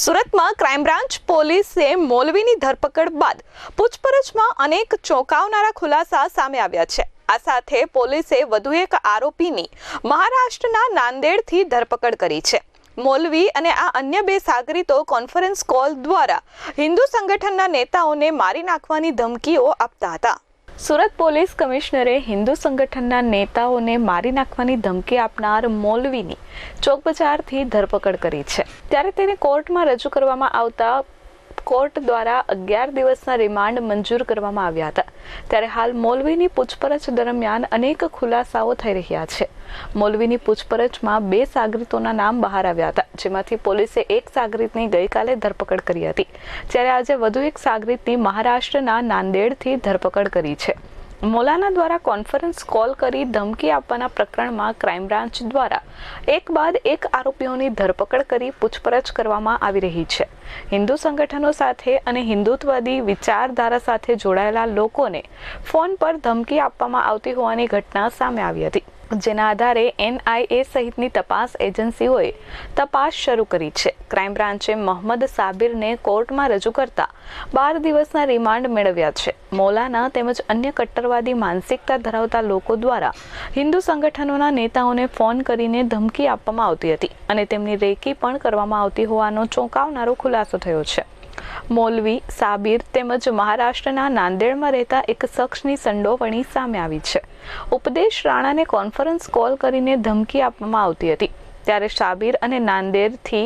સુરતમાં crime branch પોલીસે મૌલવીની ધરપકડ બાદ પૂછપરછમાં અનેક ચોંકાવનારા ખુલાસા સામે આવ્યા છે। આ સાથે પોલીસે વધુ એક આરોપીની મહારાષ્ટ્રના નાંદેડથી ધરપકડ કરી છે। મૌલવી અને આ અન્ય બે સાગરીતો કોન્ફરન્સ કોલ દ્વારા હિન્દુ સંગઠનના નેતાઓને મારી નાખવાની ધમકીઓ આપતા હતા। સુરત પોલીસ કમિશનરે હિન્દુ સંગઠનના નેતાઓને મારી નાખવાની ધમકી આપનાર મૌલવીની ચોકબજારથી ધરપકડ કરી છે। ત્યારે તેને કોર્ટમાં રજૂ કરવામાં આવતા કોર્ટ દ્વારા 11 દિવસના રિમાન્ડ મંજૂર કરવામાં આવ્યા હતા। ત્યારે હાલ મૌલવીની પૂછપરછ દરમિયાન અનેક ખુલાસાઓ થઈ રહ્યા છે। મૌલવીની પૂછપરછમાં બે સાગરીતોના નામ બહાર આવ્યા હતા, જેમાંથી પોલીસે એક સાગરીતની ગઈકાલે ધરપકડ કરી હતી, જ્યારે આજે વધુ એક સાગરીતની મહારાષ્ટ્રના નાંદેડથી ધરપકડ કરી છે। મૌલાના દ્વારા કોન્ફરન્સ કોલ કરી ધમકી આપવાના પ્રકરણમાં ક્રાઇમ બ્રાન્ચ દ્વારા એક બાદ એક આરોપીઓની ધરપકડ કરી પૂછપરછ કરવામાં આવી રહી છે। હિન્દુ સંગઠનો સાથે અને હિન્દુત્વવાદી વિચારધારા સાથે જોડાયેલા લોકોને ફોન પર ધમકી આપવામાં આવતી હોવાની ઘટના સામે આવી હતી, જેના આધારે NIA સહિતની તપાસ એજન્સીઓએ તપાસ શરૂ કરી છે। ક્રાઇમ બ્રાન્ચે મોહમ્મદ સાબિરને કોર્ટમાં રજૂ કરતા 12 દિવસના રિમાન્ડ મેળવ્યા છે। મૌલાના તેમજ અન્ય કટ્ટરવાદી માનસિકતા ધરાવતા લોકો દ્વારા હિન્દુ સંગઠનોના નેતાઓને ફોન કરીને ધમકી આપવામાં આવતી હતી અને તેમની રેકી પણ કરવામાં આવતી હોવાનો ચોંકાવનારો ખુલાસો થયો છે। મૌલવી સાબિર તેમજ મહારાષ્ટ્રના નાંદેડમાં રહેતા એક શખ્સની સંડોવણી સામે આવી છે। ઉપદેશ રાણાને કોન્ફરન્સ કોલ કરીને ધમકી આપવામાં આવતી હતી, ત્યારે સાબિર અને નાંદેડથી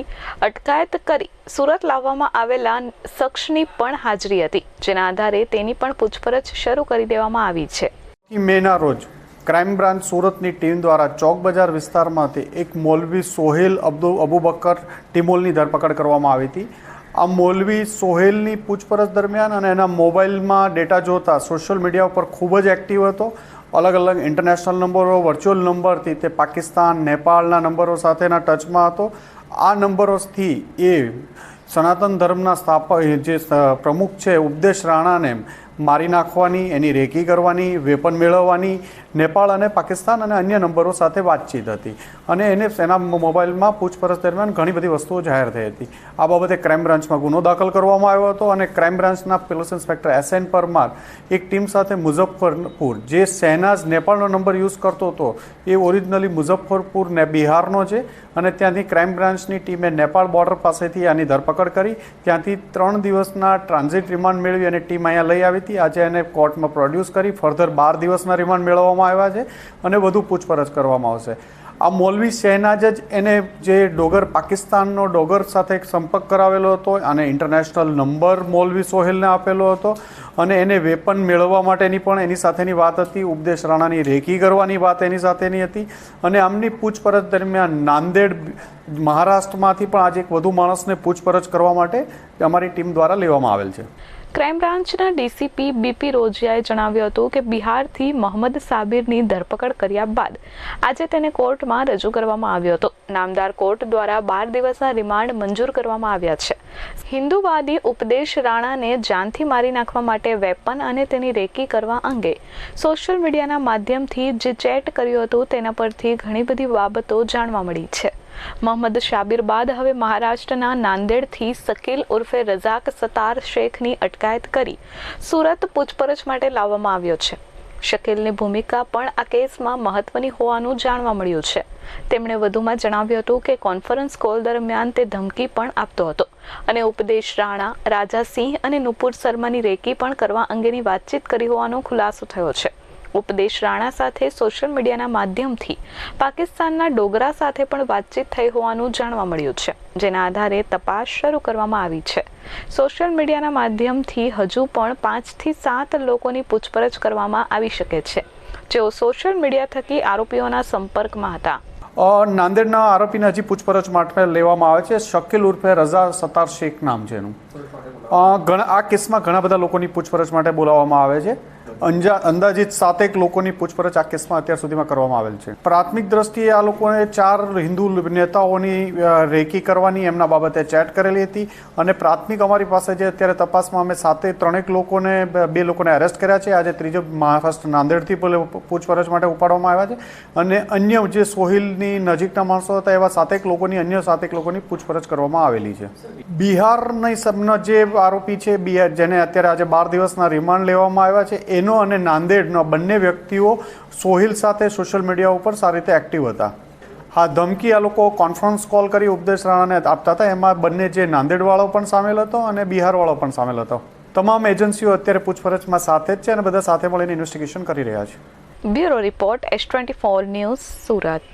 અટકાયત કરી સુરત લાવવામાં આવેલા શખ્સની પણ હાજરી હતી, જેના આધારે તેની પણ પૂછપરછ શરૂ કરી દેવામાં આવી છે। મેના રોજ ક્રાઇમ બ્રાન્ચ સુરતની ટીમ દ્વારા ચોક બજાર વિસ્તારમાંથી એક મૌલવી સોહેલ અબુબકર ટિમોલની ધરપકડ કરવામાં આવી હતી। આ મૌલવી સોહેલની પૂછપરછ દરમિયાન અને એના મોબાઈલમાં ડેટા જોતા સોશિયલ મીડિયા ઉપર ખૂબ જ એક્ટિવ હતો। અલગ અલગ ઇન્ટરનેશનલ નંબરો, વર્ચ્યુઅલ નંબરથી તે પાકિસ્તાન, નેપાળના નંબરો સાથેના ટચમાં હતો। આ નંબરોથી એ સનાતન ધર્મના જે પ્રમુખ છે ઉપદેશ રાણાને મારી નાખવાની, એની રેકી કરવાની, વેપન મેળવવાની નેપાળ અને પાકિસ્તાન અને અન્ય નંબરો સાથે વાતચીત હતી અને એને એના મોબાઈલમાં પૂછપરછ દરમિયાન ઘણી બધી વસ્તુઓ જાહેર થઈ હતી। આ બાબતે ક્રાઇમ બ્રાન્ચમાં ગુનો દાખલ કરવામાં આવ્યો હતો અને ક્રાઇમ બ્રાન્ચના પોલીસ ઇન્સ્પેક્ટર SN પરમાર એક ટીમ સાથે મુઝફ્ફરપુર, જે શહેનાઝ નેપાળનો નંબર યુઝ કરતો હતો, એ ઓરિજિનલી મુઝફ્ફરપુર ને બિહારનો છે અને ત્યાંથી ક્રાઇમ બ્રાન્ચની ટીમે નેપાળ બોર્ડર પાસેથી આની ધરપકડ કરી, ત્યાંથી 3 દિવસના ટ્રાન્ઝિટ રિમાન્ડ મેળવી અને ટીમ અહીંયા લઈ આવી હતી। આજે એને કોર્ટમાં પ્રોડ્યુસ કરી ફર્ધર 12 દિવસના રિમાન્ડ મેળવવામાં આવ્યા છે અને વધુ પૂછપરછ કરવામાં આવશે। આ મૌલવી શહેનાજ જ એને જે ડોગર પાકિસ્તાનનો ડોગર સાથે સંપર્ક કરાવેલો હતો અને ઇન્ટરનેશનલ નંબર મૌલવી સોહેલને આપેલો હતો અને એને વેપન મેળવવા માટેની પણ એની સાથેની વાત હતી। ઉપદેશ રાણાની રેકી કરવાની વાત એની સાથેની હતી અને આમની પૂછપરછ દરમિયાન નાંદેડ મહારાષ્ટ્રમાંથી પણ આજે એક વધુ માણસને પૂછપરછ કરવા માટે અમારી ટીમ દ્વારા લેવામાં આવેલ છે। ક્રાઇમ બ્રાન્ચના DCP BP રોજિયાએ જણાવ્યું હતું કે બિહારથી મોહમ્મદ સાબિરની ધરપકડ કર્યા બાદ આજે તેને કોર્ટમાં રજૂ કરવામાં આવ્યો હતો। નામદાર કોર્ટ દ્વારા 12 દિવસના રિમાન્ડ મંજૂર કરવામાં આવ્યા છે। હિન્દુવાદી ઉપદેશ રાણાને જાનથી મારી નાખવા માટે વેપન અને તેની રેકી કરવા અંગે સોશિયલ મીડિયાના માધ્યમથી જે ચેટ કર્યું હતું તેના પરથી ઘણી બધી બાબતો જાણવા મળી છે। મોહમ્મદ સાબિર બાદ હવે મહારાષ્ટ્રના નાંદેડથી શકીલ ઉર્ફે રઝાક સતાર શેખની અટકાયત કરી સુરત પૂછપરછ માટે લાવવામાં આવ્યો છે। શકીલની ભૂમિકા પણ આ કેસમાં મહત્વની હોવાનું જાણવા મળ્યું છે। તેમણે વધુમાં જણાવ્યું હતું કે કોન્ફરન્સ કોલ દરમિયાન તે ધમકી પણ આપતો હતો અને ઉપદેશ રાણા, રાજા સિંહ અને નુપુર શર્માની રેકી પણ કરવા અંગેની વાતચીત કરી હોવાનો ખુલાસો થયો છે। ઉપદેશ રાણા સાથે સોશિયલ મીડિયાના માધ્યમથી પાકિસ્તાનના ડોગરા સાથે પણ વાતચીત થઈ હોવાનું જાણવા મળ્યું છે, જેના આધારે તપાસ શરૂ કરવામાં આવી છે। સોશિયલ મીડિયાના માધ્યમથી હજુ પણ 5 થી 7 લોકોની પૂછપરછ કરવામાં આવી શકે છે, જેઓ સોશિયલ મીડિયા થકી આરોપીઓના સંપર્કમાં હતા। નાંદેડના આરોપીને હજી પૂછપરછ માટે લેવામાં આવે છે। શકીલ ઉર્ફે રઝા સતાર શેખ નામ છે એનું। આ કેસમાં ઘણા બધા લોકોની પૂછપરછ માટે બોલાવવામાં આવે છે। અંદાજિત 7 લોકોની પૂછપરછ આ કેસમાં અત્યાર સુધીમાં કરવામાં આવેલ છે. પ્રાથમિક દ્રષ્ટિએ આ લોકોને 4 હિન્દુ નેતાઓની રેકી કરવાની એમના બાબતે ચેટ કરેલી હતી અને પ્રાથમિક અમારી પાસે જે અત્યારે તપાસમાં અમે 3 લોકોને 2 લોકોને એરેસ્ટ કર્યા છે. આજે ત્રીજો મહારાષ્ટ્ર નાંદેડથી પૂછપરછ માટે ઉપાડવામાં આવ્યા છે અને અન્ય જે સોહિલની નજીકના માણસો હતા એવા 7 લોકોની અન્ય 7 લોકોની પૂછપરછ કરવામાં આવેલી છે. બિહારની સબનો જે આરોપી છે જેને અત્યારે આજે 12 દિવસના રિમાન્ડ લેવામાં આવ્યા છે એનો અને નાંદેડનો બંને વ્યક્તિઓ સોહિલ સાથે સોશિયલ મીડિયા ઉપર સારી રીતે એક્ટિવ હતા. હા, ધમકી આ લોકો કોન્ફરન્સ કોલ કરી ઉપદેશ રાણાને આપતા હતા. એમાં બંને જે નાંદેડવાળો પણ સામેલ હતો અને બિહારવાળો પણ સામેલ હતો. તમામ એજન્સીઓ અત્યારે પૂછપરછમાં સાથે જ છે અને બધા સાથે મળીને ઇન્વેસ્ટિગેશન કરી રહ્યા છે. Bureau report S24 news Surat.